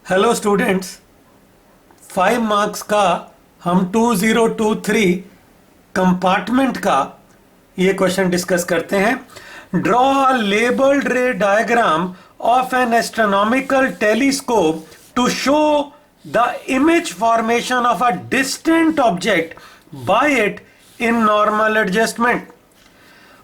Hello students, 5 marks का हम 2023 compartment का ये क्वेश्चन डिस्कस करते हैं। Draw a labelled ray diagram of an astronomical telescope to show the image formation of a distant object by it in normal adjustment.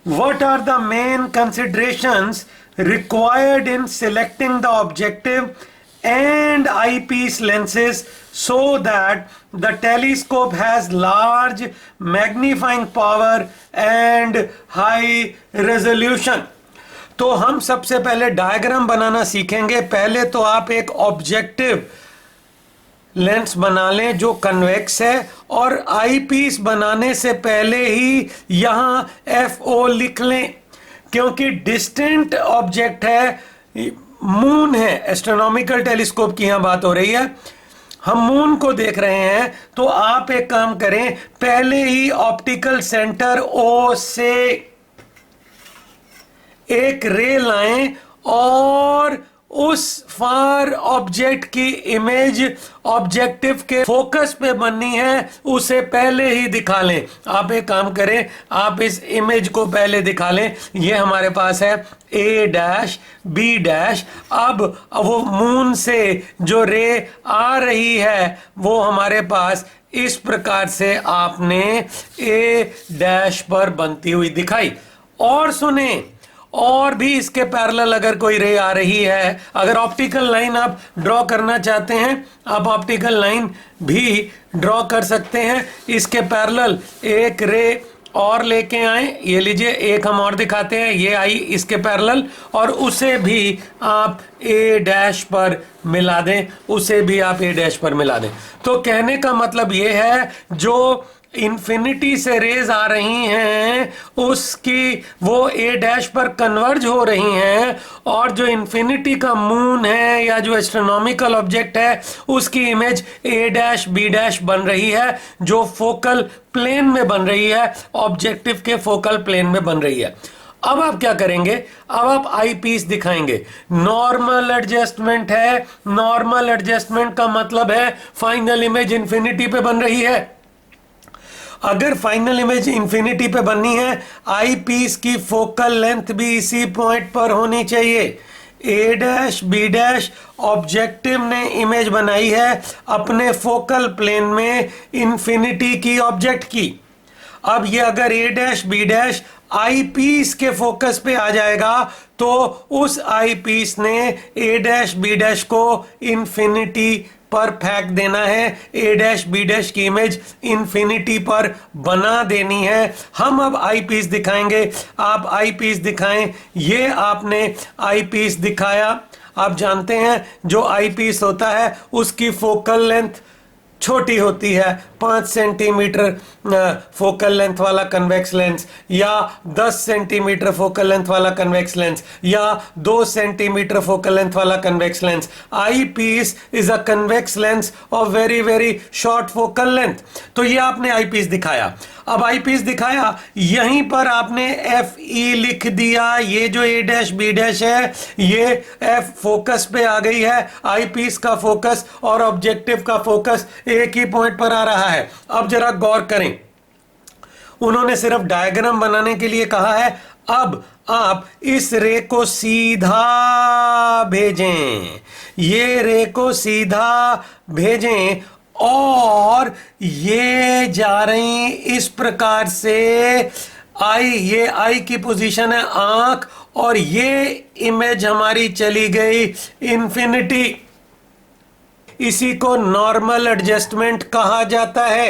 What are the main considerations required in selecting the objective and eyepiece lenses so that the telescope has large magnifying power and high resolution? तो हम सबसे पहले diagram बनाना सीखेंगे। पहले तो आप एक objective lens बना लें जो कन्वेक्स है, और आई पीस बनाने से पहले ही यहां FO लिख लें, क्योंकि डिस्टेंट ऑब्जेक्ट है, मून है। एस्ट्रोनॉमिकल टेलीस्कोप की यहां बात हो रही है, हम मून को देख रहे हैं। तो आप एक काम करें, पहले ही ऑप्टिकल सेंटर O से एक रे लाएं और उस फार ऑब्जेक्ट की इमेज ऑब्जेक्टिव के फोकस पे बननी है, उसे पहले ही दिखा लें। आप एक काम करें, आप इस इमेज को पहले दिखा लें। ये हमारे पास है A' B'। अब वो मून से जो रे आ रही है वो हमारे पास इस प्रकार से आपने A' पर बनती हुई दिखाई। और सुने, और भी इसके पैरेलल अगर कोई रे आ रही है, अगर ऑप्टिकल लाइन आप ड्रॉ करना चाहते हैं, आप ऑप्टिकल लाइन भी ड्रॉ कर सकते हैं। इसके पैरेलल एक रे और लेके आए, ये लीजिए, एक हम और दिखाते हैं, ये आई इसके पैरेलल, और उसे भी आप A' पर मिला दें, उसे भी आप A' पर मिला दें। तो कहने का मतलब ये है, जो इन्फिनिटी से रेज आ रही हैं उसकी वो A' पर कन्वर्ज हो रही हैं, और जो इन्फिनिटी का मून है या जो एस्ट्रोनॉमिकल ऑब्जेक्ट है उसकी इमेज A' B' बन रही है, जो फोकल प्लेन में बन रही है, ऑब्जेक्टिव के फोकल प्लेन में बन रही है। अब आप क्या करेंगे, अब आप आई पीस दिखाएंगे। नॉर्मल एडजस्टमेंट है, नॉर्मल एडजस्टमेंट का मतलब है फाइनल इमेज इन्फिनिटी पे बन रही है। अगर फाइनल इमेज इंफिनिटी पे बननी है, आई पीस की फोकल लेंथ भी इसी पॉइंट पर होनी चाहिए। A' B' ऑब्जेक्टिव ने इमेज बनाई है अपने फोकल प्लेन में इन्फिनिटी की ऑब्जेक्ट की। अब ये अगर A' B' आई पीस के फोकस पे आ जाएगा तो उस आई पीस ने A' B' को इन्फिनिटी पर फेंक देना है, A' B' की इमेज इन्फिनिटी पर बना देनी है। हम अब आई पीस दिखाएंगे, आप आई पीस दिखाएं। ये आपने आई पीस दिखाया। आप जानते हैं जो आई पीस होता है उसकी फोकल लेंथ छोटी होती है, 5 सेंटीमीटर फोकल लेंथ वाला कन्वेक्स लेंस, या 10 सेंटीमीटर फोकल लेंथ वाला कन्वेक्स लेंस, या 2 सेंटीमीटर फोकल लेंथ वाला convex lens. Eyepiece is a convex lens of very very short focal length. तो ये आपने आई पीस दिखाया। अब आई पीस दिखाया, यहीं पर आपने FE लिख दिया। ये जो A' B' है ये F फोकस पे आ गई है, आई पीस का फोकस और ऑब्जेक्टिव का फोकस एक ही पॉइंट पर आ रहा है। अब जरा गौर करें, उन्होंने सिर्फ डायग्राम बनाने के लिए कहा है। अब आप इस रे को सीधा भेजें, ये रे को सीधा भेजें, और ये जा रही इस प्रकार से। आई, ये आई की पोजीशन है आंख, और ये इमेज हमारी चली गई इन्फिनिटी। इसी को नॉर्मल एडजस्टमेंट कहा जाता है।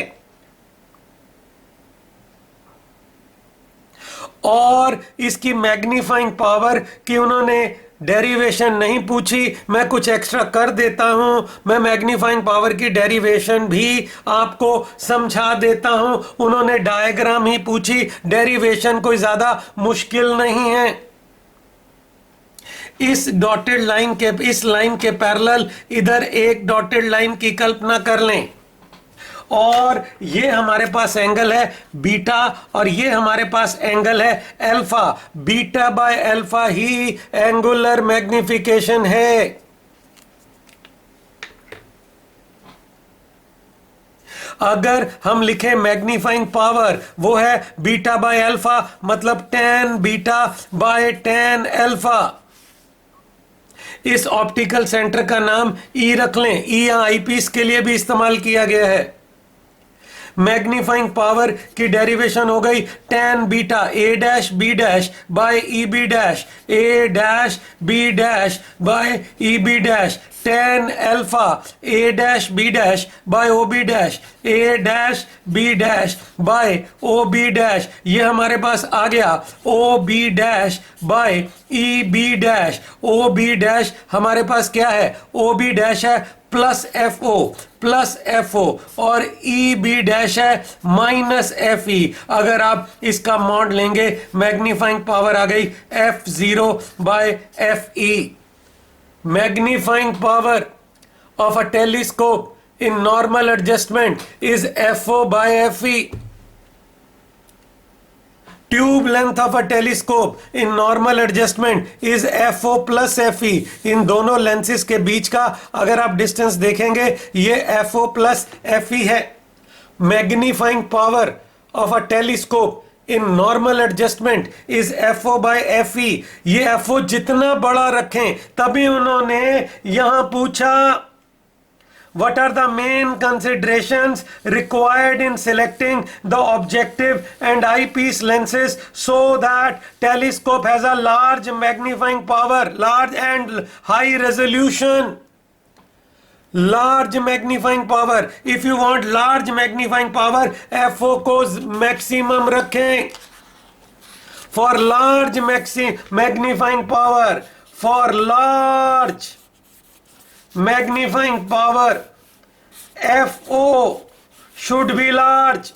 और इसकी मैग्नीफाइंग पावर की उन्होंने डेरिवेशन नहीं पूछी, मैं कुछ एक्स्ट्रा कर देता हूं, मैं मैग्नीफाइंग पावर की डेरिवेशन भी आपको समझा देता हूं। उन्होंने डायग्राम ही पूछी, डेरिवेशन कोई ज्यादा मुश्किल नहीं है। इस डॉटेड लाइन के, इस लाइन के पैरेलल इधर एक डॉटेड लाइन की कल्पना कर लें, और ये हमारे पास एंगल है बीटा, और ये हमारे पास एंगल है alpha. Beta by alpha he angular magnification है। अगर हम लिखें मैग्नीफाइंग पावर, वो है बीटा बाय अल्फा, मतलब tan beta by tan alpha. इस ऑप्टिकल सेंटर का नाम ई रख लें। ई या आईपीस के लिए भी इस्तेमाल किया गया है। मैग्नीफाइंग पावर की डेरिवेशन हो गई tan beta A dash B dash by E B dash, A dash B dash by E B dash, tan alpha A dash B dash by O B dash, A dash B dash by O B dash. ये हमारे पास आ गया O B dash by E B dash. O B dash हमारे पास क्या है? O B dash है प्लस एफ ओ और ई बी डैश है माइनस एफ ई। अगर आप इसका मॉड लेंगे, मैग्नीफाइंग पावर आ गई F zero by F E. Magnifying power of a telescope in normal adjustment is F O by F E. Tube length of a telescope in normal adjustment is F O plus F E. इन दोनों lenses के बीच का अगर आप distance देखेंगे, ये F O plus F E है। Magnifying power of a telescope in normal adjustment is F O by F E. ये एफ ओ जितना बड़ा रखें, तभी उन्होंने यहां पूछा what are the main considerations required in selecting the objective and eyepiece lenses so that telescope has a large magnifying power, large and high resolution. Large magnifying power, if you want large magnifying power, FO को maximum रखें। For large magnifying power, for large magnifying power, FO should be large.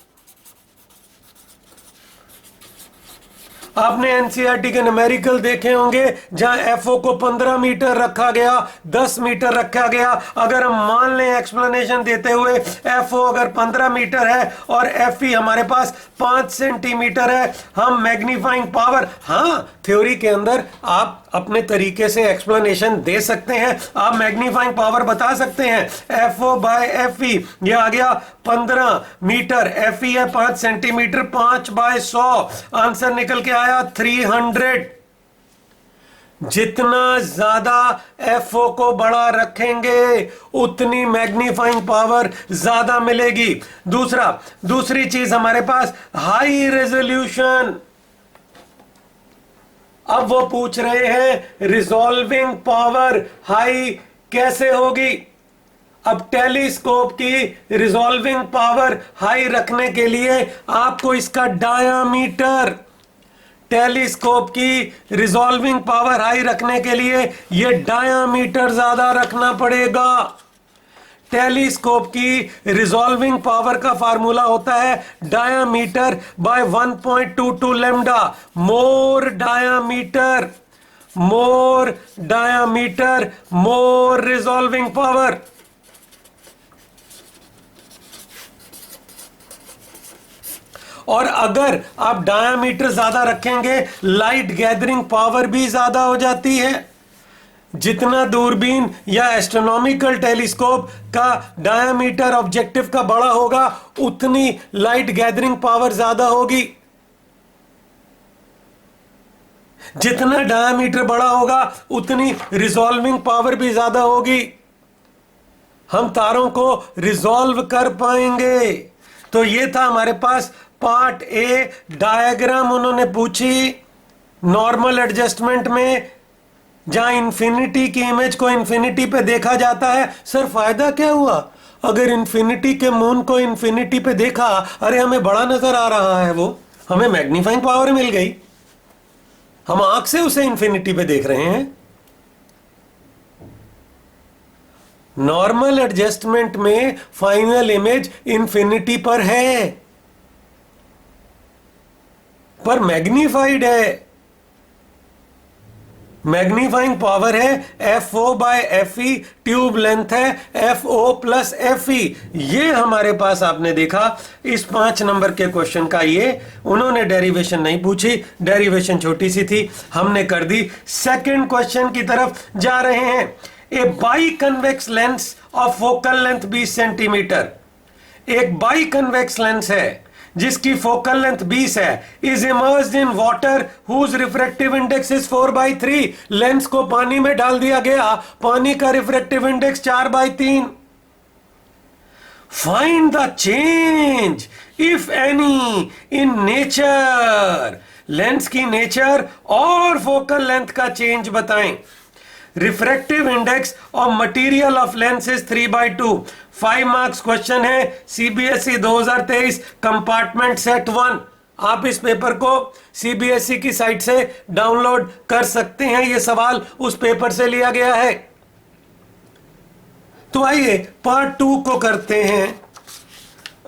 आपने NCERT के numerical देखे होंगे जहां FO को 15 metre रखा गया, 10 मीटर रखा गया। अगर हम मान लें एक्सप्लेनेशन देते हुए एफओ अगर 15 मीटर है और एफई हमारे पास 5 सेंटीमीटर है, हम मैग्नीफाइंग पावर, हाँ थ्योरी के अंदर आप अपने तरीके से एक्सप्लेनेशन दे सकते हैं, आप मैग्नीफाइंग पावर बता सकते हैं। एफओ बाय एफई ये आ गया 15 मीटर, एफई है 5 सेंटीमीटर, 5 बाय 100, आंसर निकल के आया 300। जितना ज्यादा एफओ को बड़ा रखेंगे उतनी मैग्नीफाइंग पावर ज्यादा मिलेगी। दूसरी चीज हमारे पास हाई रेजोल्यूशन। अब वो पूछ रहे हैं रिजॉल्विंग पावर हाई कैसे होगी। अब टेलीस्कोप की रिजॉल्विंग पावर हाई रखने के लिए आपको इसका डायामीटर, टेलीस्कोप की रिजॉल्विंग पावर हाई रखने के लिए ये डायामीटर ज्यादा रखना पड़ेगा। टेलीस्कोप की रिजॉल्विंग पावर का फार्मूला होता है डायामीटर बाय 1.22 लैम्डा। मोर डायामीटर मोर रिजॉल्विंग पावर। और अगर आप डायामीटर ज्यादा रखेंगे, लाइट गैदरिंग पावर भी ज्यादा हो जाती है। जितना दूरबीन या एस्ट्रोनॉमिकल टेलीस्कोप का डायामीटर ऑब्जेक्टिव का बड़ा होगा, उतनी लाइट गैदरिंग पावर ज्यादा होगी। जितना डायामीटर बड़ा होगा, उतनी रिजॉल्विंग पावर भी ज्यादा होगी। हम तारों को रिजॉल्व कर पाएंगे। तो ये था हमारे पास पार्ट ए। डायग्राम उन्होंने पूछी नॉर्मल एडजस्टमेंट में, जहां इंफिनिटी की इमेज को इंफिनिटी पे देखा जाता है। सर फायदा क्या हुआ अगर इंफिनिटी के मून को इंफिनिटी पे देखा? अरे हमें बड़ा नजर आ रहा है, वो हमें मैग्नीफाइंग पावर मिल गई, हम आंख से उसे इंफिनिटी पे देख रहे हैं। नॉर्मल एडजस्टमेंट में फाइनल इमेज इंफिनिटी पर है, पर मैग्नीफाइड है। मैग्नीफाइंग पावर है F O by F E, tube length है F O plus F E. ये हमारे पास आपने देखा इस 5 नंबर के क्वेश्चन का। ये उन्होंने डेरिवेशन नहीं पूछी, डेरिवेशन छोटी सी थी, हमने कर दी। सेकंड क्वेश्चन की तरफ जा रहे हैं। A biconvex lens of focal length 20 centimetre एक बाई कन्वेक्स लेंस है जिसकी फोकल लेंथ 20 है, is immersed in water whose refractive index is 4/3। Lens को पानी में डाल दिया गया, पानी का refractive index 4/3। Find the change if any in nature. Lens की नेचर और फोकल लेंथ का चेंज बताएं। Refractive index of material of lens is 3/2। 5 marks question है, सीबीएसई 2023, कंपार्टमेंट सेट 1। आप इस पेपर को सीबीएसई की साइट से डाउनलोड कर सकते हैं। यह सवाल उस पेपर से लिया गया है। तो आइए पार्ट 2 को करते हैं।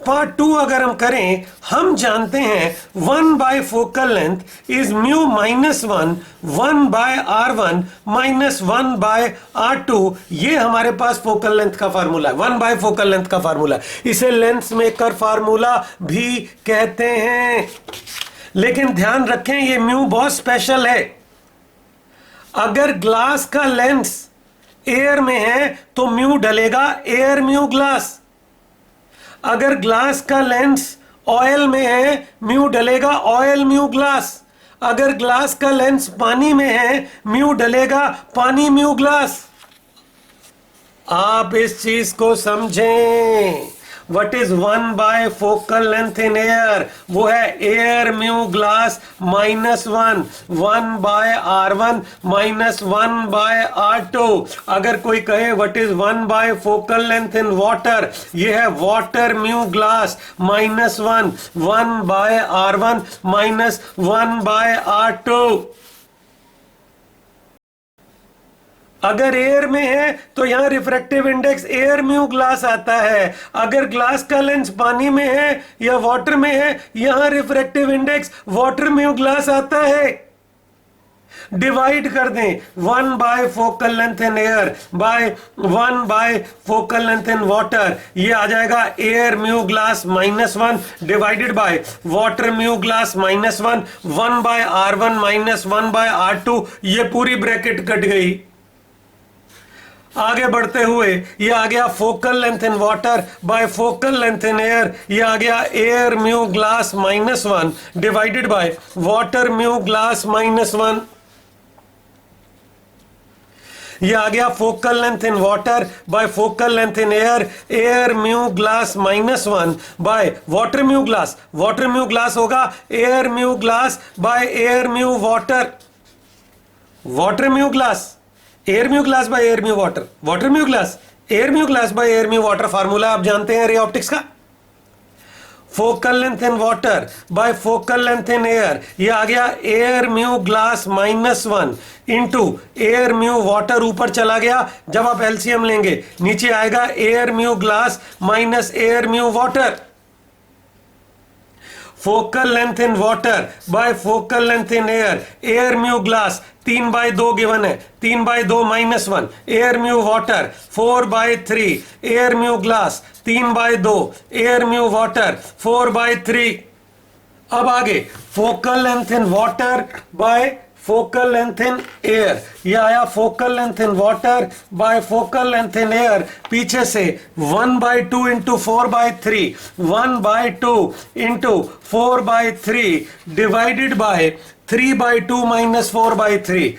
पार्ट 2 अगर हम करें, हम जानते हैं 1 focal length is mu -1 1/r1 -1/r2। ये हमारे पास फोकल लेंथ का फार्मूला है, 1 फोकल लेंथ का फार्मूला। इसे लेंस मेकर फार्मूला भी कहते हैं। लेकिन ध्यान रखें, ये म्यू बहुत स्पेशल है। अगर ग्लास का लेंस एयर में है तो म्यू डलेगा एयर म्यू ग्लास। अगर ग्लास का लेंस ऑयल में है, म्यू डलेगा ऑयल म्यू ग्लास। अगर ग्लास का लेंस पानी में है, म्यू डलेगा पानी म्यू ग्लास। आप इस चीज को समझें। What is 1 focal length in air? वो है air mu glass -1 1/r1 -1/r2। अगर कोई कहे what is 1 focal length in water, ये है water mu glass -1 1/r1 -1/r2। अगर एयर में है तो यहां refractive index air mu glass आता है। अगर ग्लास का लेंस पानी में है या वाटर में है, यहां refractive index water mu glass आता है। डिवाइड कर दें 1 focal length in air by 1 focal length in water. ये आ जाएगा air mu glass -1 divided by water mu glass -1 1/r1 -1/r2। ये पूरी ब्रैकेट कट गई। आगे बढ़ते हुए ये आ गया focal length in water by focal length in air. ये आ गया air mu glass -1 divided by water mu glass -1। ये आ गया focal length in water by focal length in air, air mu glass -1 by water mu glass. Water mu glass होगा air mu glass by air mu water. Water mu glass air mu glass by air mu water. Water mu glass air mu glass by air mu water. Formula आप जानते हैं ray optics का। Focal length in water by focal length in air. ये आ गया air mu glass -1 into air mu water. ऊपर चला गया, जब आप एलसीएम लेंगे नीचे आएगा air mu glass minus air mu water. Focal length in water by focal length in air, air mu glass 3/2 given है, 3/2 -1 air mu water 4/3 air mu glass 3/2 air mu water 4/3। अब आगे focal length in water by focal length in air. ये आया focal length in water by focal length in air. पीछे से 1/2 into 4/3 1/2 into 4/3 divided by 3/2 -4/3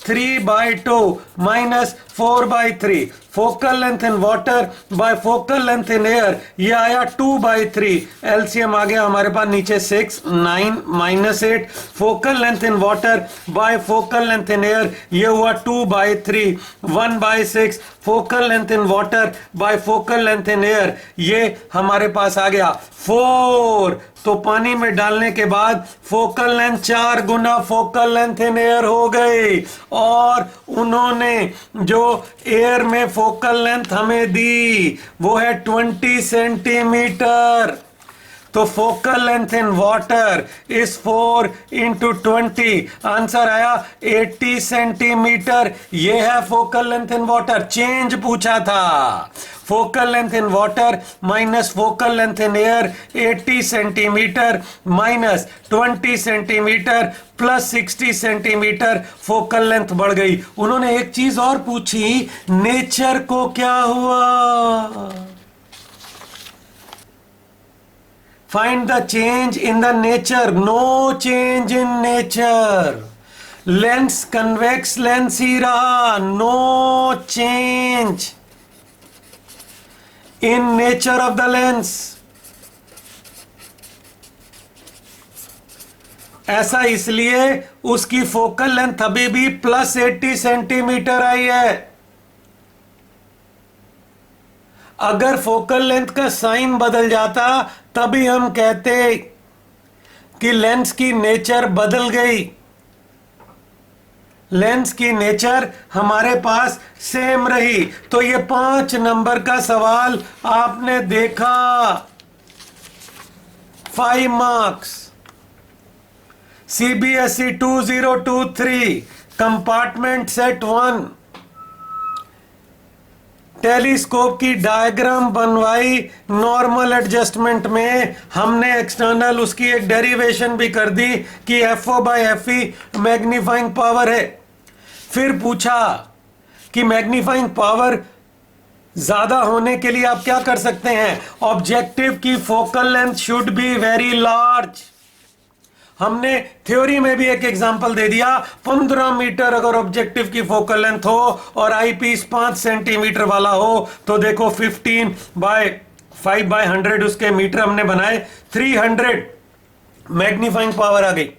3/2 minus 4/3 focal length in water by focal length in air. ये आया 2/3। LCM आ गया हमारे पास नीचे 6 9 -8 focal length in water by focal length in air. ये हुआ 2/3 1/6 focal length in water by focal length in air. ये हमारे पास आ गया 4। तो पानी में डालने के बाद focal length 4 Guna focal length in air हो गई। और उन्होंने जो एयर में फोकल लेंथ हमें दी वो है 20 सेंटीमीटर। तो focal length in water is 4 into 20। Answer आया 80 सेंटीमीटर। ये है focal length in water. Change पूछा था। Focal length in water minus focal length in air 80 centimetre minus 20 centimetre plus 60 centimetre focal length बढ़ गई। उन्होंने एक चीज और पूछी, नेचर को क्या हुआ। Find the change in the nature, no change in nature. Lens convex lens ही रहा, no change in nature of the lens. ऐसा इसलिए उसकी फोकल लेंथ अभी भी +80 सेंटीमीटर आई है। अगर फोकल लेंथ का साइन बदल जाता तभी हम कहते कि लेंस की नेचर बदल गई। लेंस की नेचर हमारे पास सेम रही। तो ये 5 नंबर का सवाल आपने देखा, 5 marks. CBSE 2023 compartment set 1 telescope की डायग्राम बनवाई। नॉर्मल एडजस्टमेंट में हमने एक्सटर्नल उसकी एक डेरिवेशन भी कर दी कि FO/FE मैग्नीफाइंग पावर है। फिर पूछा कि मैग्नीफाइंग पावर ज्यादा होने के लिए आप क्या कर सकते हैं। ऑब्जेक्टिव की focal length should be very large. हमने थ्योरी में भी एक एग्जांपल दे दिया, 15 मीटर अगर ऑब्जेक्टिव की फोकल लेंथ हो और आईपीस 5 सेंटीमीटर वाला हो तो देखो 15/5/100 उसके मीटर हमने बनाए, 300 मैग्नीफाइंग पावर आ गई।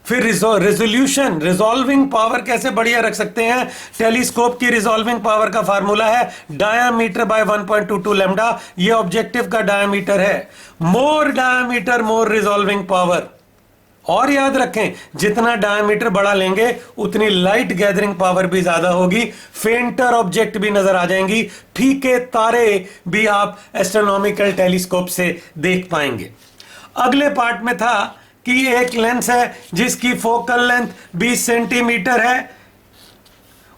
फिर रिजोल्यूशन, रिजॉल्विंग पावर कैसे बढ़िया रख सकते हैं। टेलीस्कोप की रिजॉल्विंग पावर का फार्मूला है डायामीटर बाय 1.22 लैम्डा। ये ऑब्जेक्टिव का डायामीटर है। मोर डायामीटर मोर रिजॉल्विंग पावर। और याद रखें, जितना डायमीटर बड़ा लेंगे उतनी लाइट गैदरिंग पावर भी ज्यादा होगी, फेंटर ऑब्जेक्ट भी नजर आ जाएंगी, फीके तारे भी आप एस्ट्रोनॉमिकल टेलीस्कोप से देख पाएंगे। अगले पार्ट में था कि एक लेंस है जिसकी फोकल लेंथ 20 सेंटीमीटर है,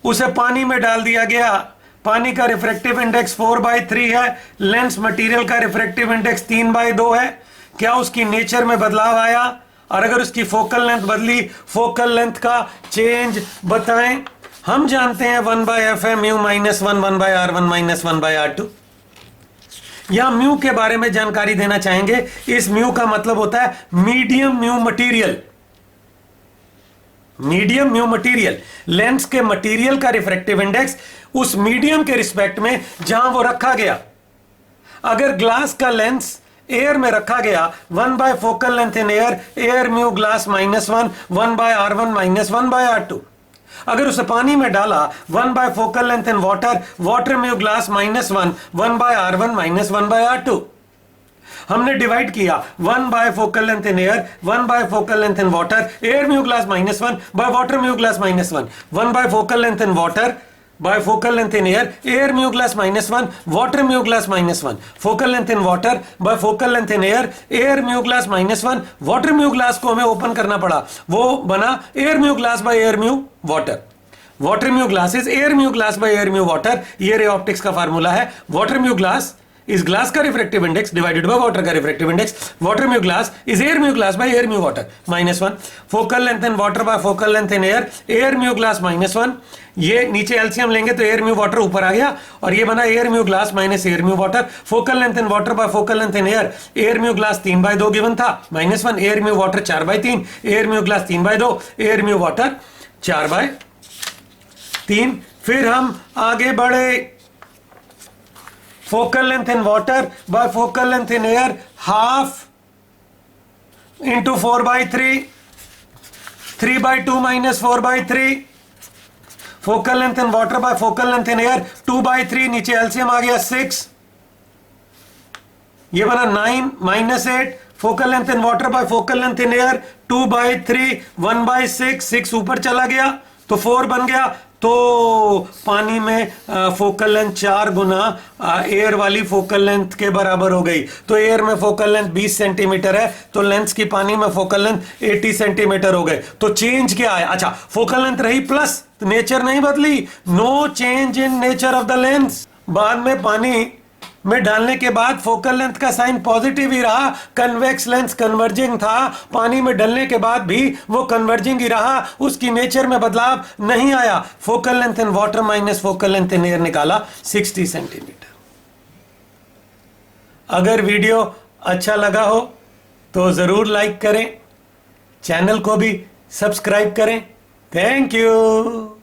उसे पानी में डाल दिया गया। पानी का रिफ्रैक्टिव इंडेक्स 4/3 है, लेंस मटेरियल का रिफ्रैक्टिव इंडेक्स 3/2 है। क्या उसकी नेचर में बदलाव आया? और अगर उसकी फोकल लेंथ बदली, फोकल लेंथ का चेंज बताएं। हम जानते हैं 1/f है म्यू -1 1/r1 -1/r2। या म्यू के बारे में जानकारी देना चाहेंगे। इस म्यू का मतलब होता है medium mu material. Medium mu material, lens के मटेरियल का रिफ्रैक्टिव इंडेक्स उस मीडियम के रिस्पेक्ट में जहां वो रखा गया। अगर ग्लास का लेंस एयर में रखा गया, 1 focal length in air mu glass -1 1/r1 -1/r2। अगर उसे पानी में डाला, 1 focal length in water mu glass -1 1/r1 -1/r2। हमने डिवाइड किया 1 focal length in air 1 focal length in water, air mu glass -1 water mu glass -1, 1 focal length in water by focal length in air mu glass -1 water mu glass -1, focal length in water by focal length in air mu glass -1 water mu glass को हमें open करना पड़ा, वो बना air mu glass by air mu water। water mu glass is air mu glass by air mu water। ये ray optics का formula है। water mu glass is glass का refractive index divided by water का refractive index. Water mu glass is air mu glass by air mu water -1। Focal length in water by focal length in air mu glass -1। ये नीचे LCM लेंगे तो air mu water ऊपर आ गया और ये बना air mu glass minus air mu water. Focal length in water by focal length in air mu glass 3/2 given था -1, air mu water 4/3, air mu glass 3/2, air mu water 4/3। फिर हम आगे बढ़े, focal length in water by focal length in air half into 4/3, 3/2 minus 4/3। focal length in water by focal length in air 2/3, नीचे LCM आ गया 6, ये बना 9 -8। Focal length in water by focal length in air 2/3, 1/6, 6 ऊपर चला गया तो 4 बन गया। तो पानी में फोकल लेंथ 4 गुना एयर वाली फोकल लेंथ के बराबर हो गई। तो एयर में फोकल लेंथ 20 सेंटीमीटर है तो लेंस की पानी में फोकल लेंथ 80 सेंटीमीटर हो गए। तो चेंज क्या है? अच्छा, फोकल लेंथ रही प्लस, नेचर नहीं बदली, no change in nature of the lens. बाद में पानी में डालने के बाद फोकल लेंथ का साइन पॉजिटिव ही रहा, कन्वेक्स लेंस कन्वर्जिंग था। पानी में डालने के बाद भी वो कन्वर्जिंग ही रहा, उसकी नेचर में बदलाव नहीं आया। Focal length in water minus focal length in air निकाला 60 सेंटीमीटर। अगर वीडियो अच्छा लगा हो तो ज़रूर लाइक करें, चैनल को भी सब्सक्राइब करें। Thank you.